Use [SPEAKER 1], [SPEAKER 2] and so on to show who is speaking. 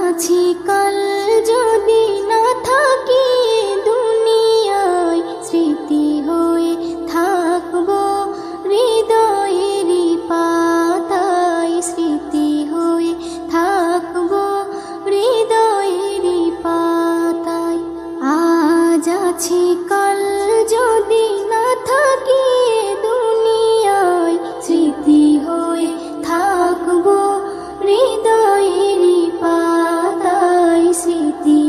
[SPEAKER 1] আছি কাল যদি না থাকি দুনিয়ায়, স্মৃতি হয়ে থাকবো হৃদয়েরই পাতায়, স্মৃতি হয়ে থাকবো হৃদয়েরই পাতায়। আজ আছি কাল যদি না থাকি দুনিয়ায়, স্মৃতি হয়ে থাকবো হৃদয়েরই পাতায়, স্মৃতি